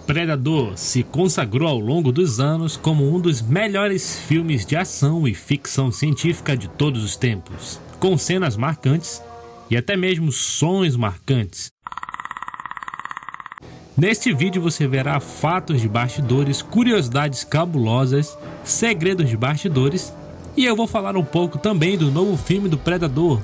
Predador se consagrou ao longo dos anos como um dos melhores filmes de ação e ficção científica de todos os tempos, com cenas marcantes e até mesmo sons marcantes. Neste vídeo você verá fatos de bastidores, curiosidades cabulosas, segredos de bastidores e eu vou falar um pouco também do novo filme do Predador,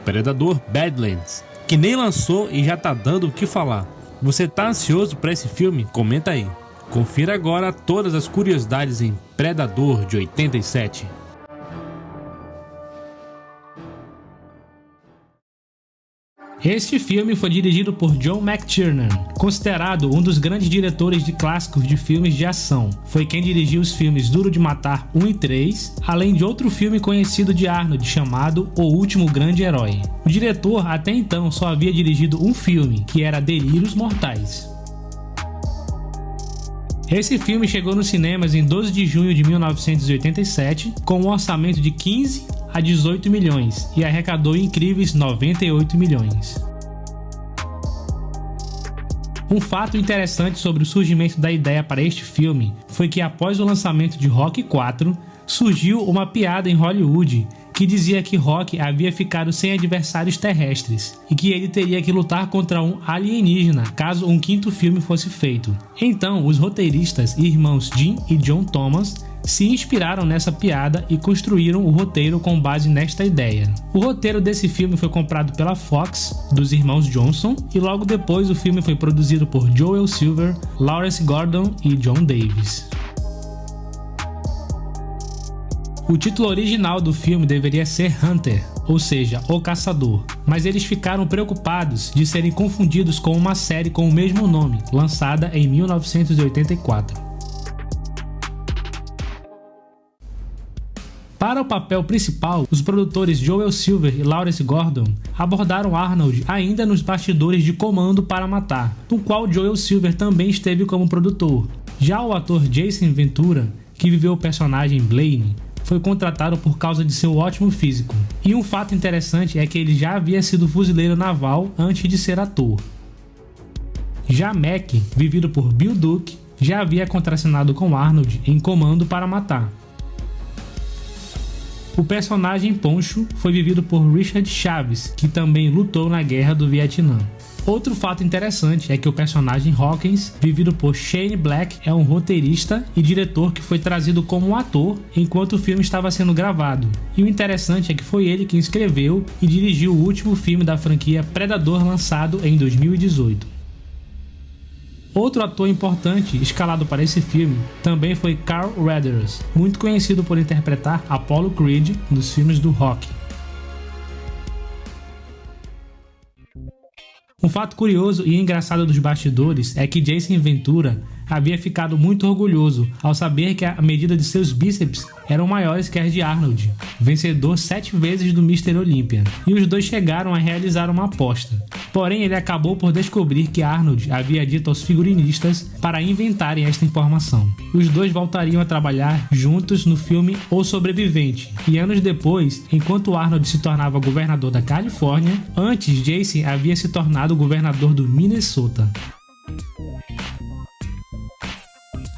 Predador Badlands, que nem lançou e já tá dando o que falar. Você tá ansioso para esse filme? Comenta aí. Confira agora todas as curiosidades em Predador de 87. Este filme foi dirigido por John McTiernan, considerado um dos grandes diretores de clássicos de filmes de ação. Foi quem dirigiu os filmes Duro de Matar 1 e 3, além de outro filme conhecido de Arnold chamado O Último Grande Herói. O diretor até então só havia dirigido um filme, que era Delírios Mortais. Esse filme chegou nos cinemas em 12 de junho de 1987, com um orçamento de 15 a 18 milhões e arrecadou incríveis 98 milhões. Um fato interessante sobre o surgimento da ideia para este filme foi que após o lançamento de Rocky IV, surgiu uma piada em Hollywood que dizia que Rocky havia ficado sem adversários terrestres e que ele teria que lutar contra um alienígena caso um quinto filme fosse feito. Então, os roteiristas e irmãos Jim e John Thomas se inspiraram nessa piada e construíram o roteiro com base nesta ideia. O roteiro desse filme foi comprado pela Fox, dos irmãos Johnson, e logo depois o filme foi produzido por Joel Silver, Lawrence Gordon e John Davis. O título original do filme deveria ser Hunter, ou seja, O Caçador, mas eles ficaram preocupados de serem confundidos com uma série com o mesmo nome, lançada em 1984. Para o papel principal, os produtores Joel Silver e Lawrence Gordon abordaram Arnold ainda nos bastidores de Comando para Matar, no qual Joel Silver também esteve como produtor. Já o ator Jason Ventura, que viveu o personagem Blaine, foi contratado por causa de seu ótimo físico. E um fato interessante é que ele já havia sido fuzileiro naval antes de ser ator. Já Mac, vivido por Bill Duke, já havia contracenado com Arnold em Comando para Matar. O personagem Poncho foi vivido por Richard Chaves, que também lutou na Guerra do Vietnã. Outro fato interessante é que o personagem Hawkins, vivido por Shane Black, é um roteirista e diretor que foi trazido como um ator enquanto o filme estava sendo gravado. E o interessante é que foi ele quem escreveu e dirigiu o último filme da franquia Predador lançado em 2018. Outro ator importante escalado para esse filme também foi Carl Weathers, muito conhecido por interpretar Apollo Creed nos filmes do Rocky. Um fato curioso e engraçado dos bastidores é que Jason Ventura havia ficado muito orgulhoso ao saber que a medida de seus bíceps eram maiores que as de Arnold, vencedor 7 vezes do Mr. Olympia, e os dois chegaram a realizar uma aposta. Porém, ele acabou por descobrir que Arnold havia dito aos figurinistas para inventarem esta informação. Os dois voltariam a trabalhar juntos no filme O Sobrevivente, e anos depois, enquanto Arnold se tornava governador da Califórnia, antes Jason havia se tornado governador do Minnesota.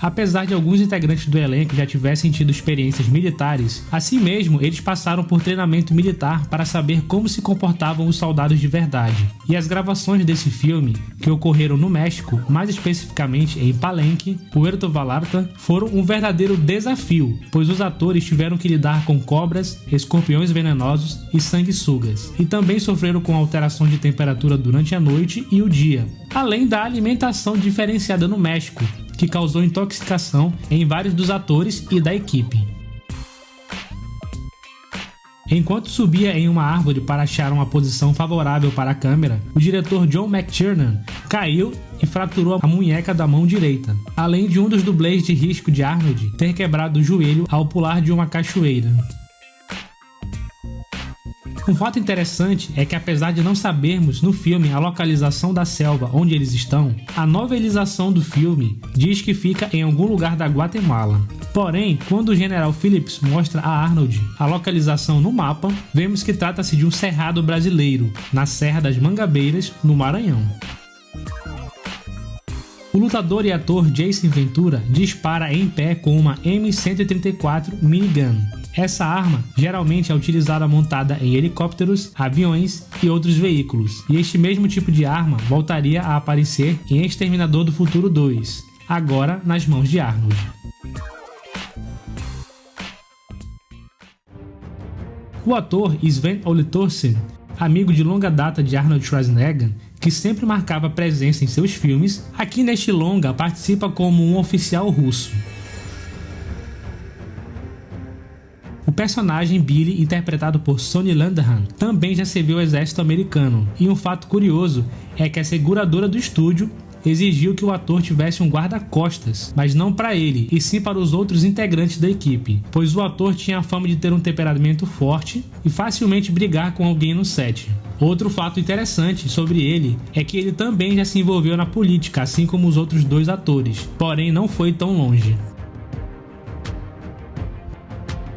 Apesar de alguns integrantes do elenco já tivessem tido experiências militares, assim mesmo eles passaram por treinamento militar para saber como se comportavam os soldados de verdade. E as gravações desse filme, que ocorreram no México, mais especificamente em Palenque, Puerto Vallarta, foram um verdadeiro desafio, pois os atores tiveram que lidar com cobras, escorpiões venenosos e sanguessugas, e também sofreram com alteração de temperatura durante a noite e o dia, além da alimentação diferenciada no México, que causou intoxicação em vários dos atores e da equipe. Enquanto subia em uma árvore para achar uma posição favorável para a câmera, o diretor John McTiernan caiu e fraturou a munheca da mão direita, além de um dos dublês de risco de Arnold ter quebrado o joelho ao pular de uma cachoeira. Um fato interessante é que, apesar de não sabermos no filme a localização da selva onde eles estão, a novelização do filme diz que fica em algum lugar da Guatemala. Porém, quando o General Phillips mostra a Arnold a localização no mapa, vemos que trata-se de um cerrado brasileiro, na Serra das Mangabeiras, no Maranhão. O lutador e ator Jason Ventura dispara em pé com uma M134 minigun. Essa arma geralmente é utilizada montada em helicópteros, aviões e outros veículos, e este mesmo tipo de arma voltaria a aparecer em Exterminador do Futuro 2, agora nas mãos de Arnold. O ator Sven-Ole Thorsen, amigo de longa data de Arnold Schwarzenegger, que sempre marcava presença em seus filmes, aqui neste longa participa como um oficial russo. O personagem Billy, interpretado por Sonny Landham, também já serviu ao exército americano, e um fato curioso é que a seguradora do estúdio exigiu que o ator tivesse um guarda-costas, mas não para ele, e sim para os outros integrantes da equipe, pois o ator tinha a fama de ter um temperamento forte e facilmente brigar com alguém no set. Outro fato interessante sobre ele é que ele também já se envolveu na política, assim como os outros dois atores, porém não foi tão longe.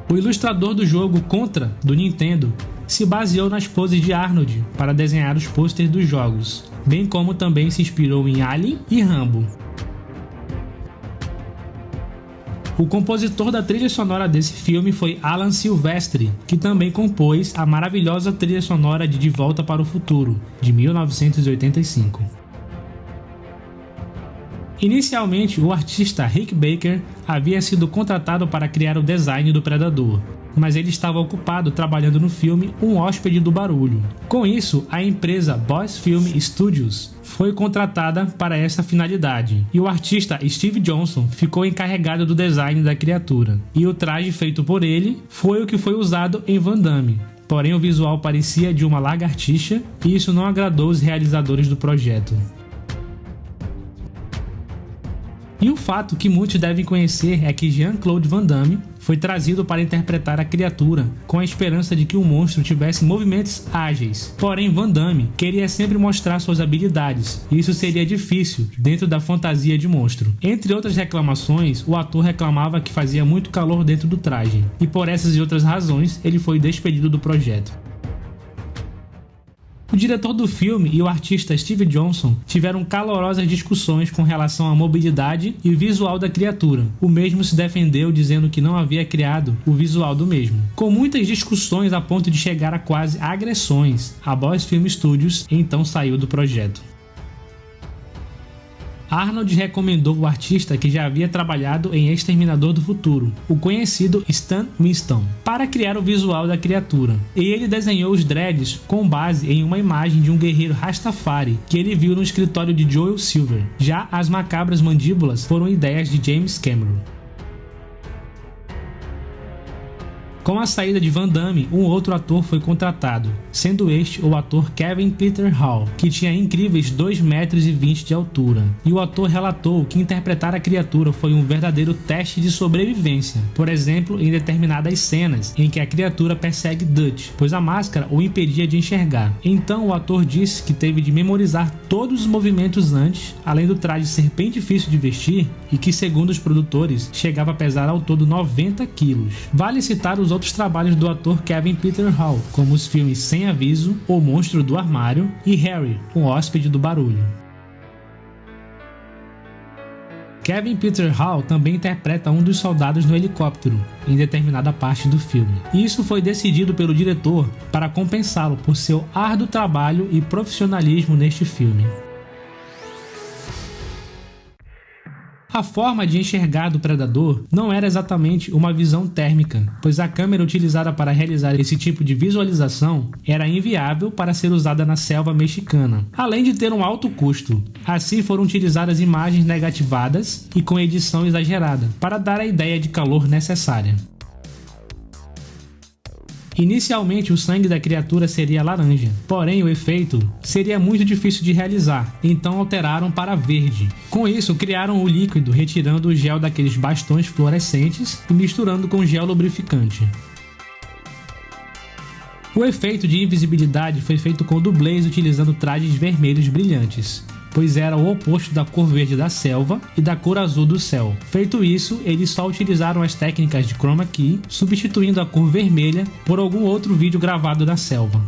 O ilustrador do jogo Contra, do Nintendo, se baseou nas poses de Arnold para desenhar os pôsteres dos jogos, bem como também se inspirou em Alien e Rambo. O compositor da trilha sonora desse filme foi Alan Silvestri, que também compôs a maravilhosa trilha sonora de De Volta para o Futuro, de 1985. Inicialmente, o artista Rick Baker havia sido contratado para criar o design do Predador, mas ele estava ocupado trabalhando no filme Um Hóspede do Barulho. Com isso, a empresa Boss Film Studios foi contratada para essa finalidade, e o artista Steve Johnson ficou encarregado do design da criatura, e o traje feito por ele foi o que foi usado em Van Damme. Porém, o visual parecia de uma lagartixa, e isso não agradou os realizadores do projeto. E um fato que muitos devem conhecer é que Jean-Claude Van Damme foi trazido para interpretar a criatura, com a esperança de que o monstro tivesse movimentos ágeis. Porém, Van Damme queria sempre mostrar suas habilidades, e isso seria difícil dentro da fantasia de monstro. Entre outras reclamações, o ator reclamava que fazia muito calor dentro do traje, e por essas e outras razões, ele foi despedido do projeto. O diretor do filme e o artista Steve Johnson tiveram calorosas discussões com relação à mobilidade e visual da criatura. O mesmo se defendeu dizendo que não havia criado o visual do mesmo. Com muitas discussões a ponto de chegar a quase agressões, a Boss Film Studios então saiu do projeto. Arnold recomendou o artista que já havia trabalhado em Exterminador do Futuro, o conhecido Stan Winston, para criar o visual da criatura, e ele desenhou os dreads com base em uma imagem de um guerreiro Rastafari que ele viu no escritório de Joel Silver. Já as macabras mandíbulas foram ideias de James Cameron. Com a saída de Van Damme, um outro ator foi contratado, sendo este o ator Kevin Peter Hall, que tinha incríveis 2,20 metros de altura. E o ator relatou que interpretar a criatura foi um verdadeiro teste de sobrevivência, por exemplo, em determinadas cenas em que a criatura persegue Dutch, pois a máscara o impedia de enxergar. Então o ator disse que teve de memorizar todos os movimentos antes, além do traje ser bem difícil de vestir e que, segundo os produtores, chegava a pesar ao todo 90 quilos. Vale citar os outros trabalhos do ator Kevin Peter Hall, como os filmes Sem Aviso, O Monstro do Armário e Harry, um Hóspede do Barulho. Kevin Peter Hall também interpreta um dos soldados no helicóptero, em determinada parte do filme. Isso foi decidido pelo diretor para compensá-lo por seu árduo trabalho e profissionalismo neste filme. A forma de enxergar do predador não era exatamente uma visão térmica, pois a câmera utilizada para realizar esse tipo de visualização era inviável para ser usada na selva mexicana, além de ter um alto custo. Assim foram utilizadas imagens negativadas e com edição exagerada, para dar a ideia de calor necessária. Inicialmente, o sangue da criatura seria laranja, porém o efeito seria muito difícil de realizar, então alteraram para verde. Com isso, criaram o líquido retirando o gel daqueles bastões fluorescentes e misturando com gel lubrificante. O efeito de invisibilidade foi feito com dublês utilizando trajes vermelhos brilhantes, pois era o oposto da cor verde da selva e da cor azul do céu. Feito isso, eles só utilizaram as técnicas de chroma key, substituindo a cor vermelha por algum outro vídeo gravado na selva.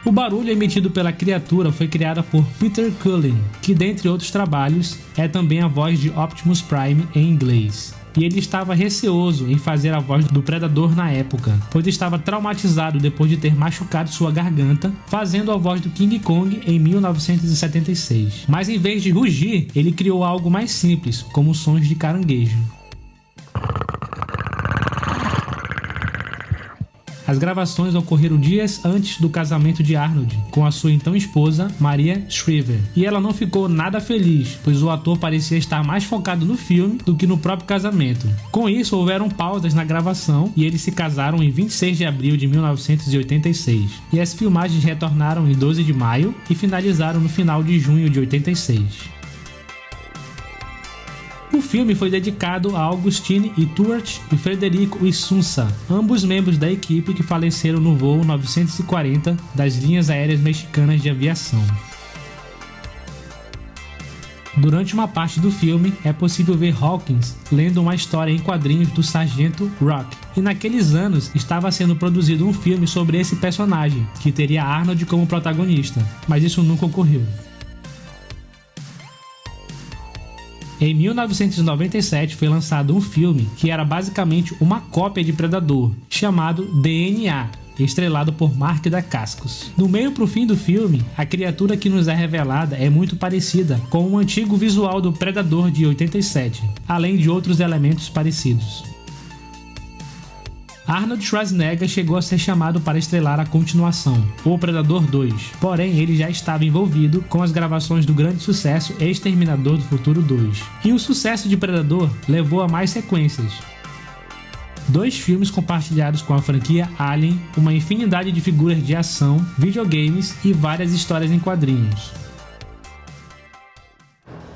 O barulho emitido pela criatura foi criado por Peter Cullen, que dentre outros trabalhos é também a voz de Optimus Prime em inglês. E ele estava receoso em fazer a voz do Predador na época, pois estava traumatizado depois de ter machucado sua garganta fazendo a voz do King Kong em 1976. Mas em vez de rugir, ele criou algo mais simples, como sons de caranguejo. As gravações ocorreram dias antes do casamento de Arnold com a sua então esposa, Maria Shriver, e ela não ficou nada feliz, pois o ator parecia estar mais focado no filme do que no próprio casamento. Com isso, houveram pausas na gravação e eles se casaram em 26 de abril de 1986, e as filmagens retornaram em 12 de maio e finalizaram no final de junho de 86. O filme foi dedicado a Augustine Ituart e Frederico Issunza, ambos membros da equipe que faleceram no voo 940 das linhas aéreas mexicanas de aviação. Durante uma parte do filme, é possível ver Hawkins lendo uma história em quadrinhos do Sargento Rock, e naqueles anos estava sendo produzido um filme sobre esse personagem, que teria Arnold como protagonista, mas isso nunca ocorreu. Em 1997 foi lançado um filme que era basicamente uma cópia de Predador, chamado DNA, estrelado por Mark Dacascos. No meio pro fim do filme, a criatura que nos é revelada é muito parecida com o antigo visual do Predador de 87, além de outros elementos parecidos. Arnold Schwarzenegger chegou a ser chamado para estrelar a continuação, O Predador 2, porém ele já estava envolvido com as gravações do grande sucesso Exterminador do Futuro 2. E o sucesso de Predador levou a mais sequências. 2 filmes compartilhados com a franquia Alien, uma infinidade de figuras de ação, videogames e várias histórias em quadrinhos.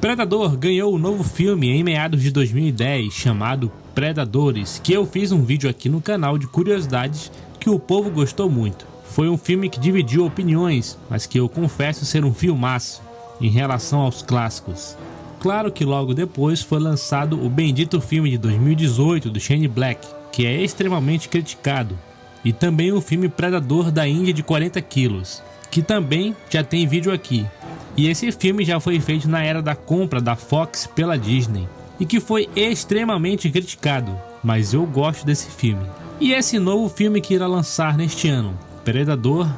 Predador ganhou um novo filme em meados de 2010 chamado Predadores, que eu fiz um vídeo aqui no canal de curiosidades que o povo gostou muito. Foi um filme que dividiu opiniões, mas que eu confesso ser um filmaço em relação aos clássicos. Claro que logo depois foi lançado o bendito filme de 2018 do Shane Black, que é extremamente criticado, e também o filme Predador da Índia de 40 quilos, que também já tem vídeo aqui. E esse filme já foi feito na era da compra da Fox pela Disney, e que foi extremamente criticado, mas eu gosto desse filme. E esse novo filme que irá lançar neste ano, Predador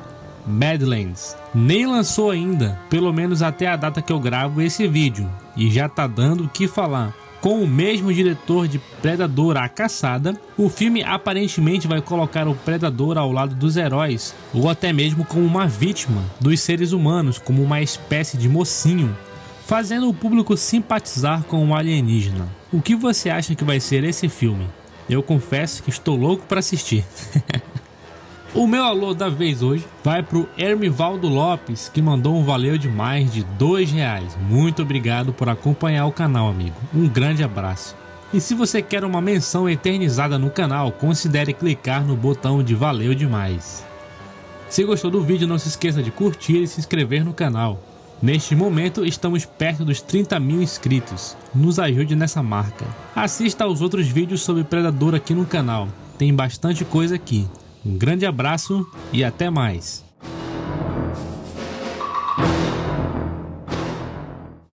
Badlands, nem lançou ainda, pelo menos até a data que eu gravo esse vídeo, e já tá dando o que falar. Com o mesmo diretor de Predador A Caçada, o filme aparentemente vai colocar o Predador ao lado dos heróis, ou até mesmo como uma vítima dos seres humanos, como uma espécie de mocinho, fazendo o público simpatizar com o alienígena. O que você acha que vai ser esse filme? Eu confesso que estou louco para assistir. O meu alô da vez hoje vai pro Hermivaldo Lopes, que mandou um valeu demais de R$2. Muito obrigado por acompanhar o canal, amigo. Um grande abraço. E se você quer uma menção eternizada no canal, considere clicar no botão de valeu demais. Se gostou do vídeo, não se esqueça de curtir e se inscrever no canal. Neste momento estamos perto dos 30.000 inscritos. Nos ajude nessa marca. Assista aos outros vídeos sobre Predador aqui no canal. Tem bastante coisa aqui. Um grande abraço e até mais.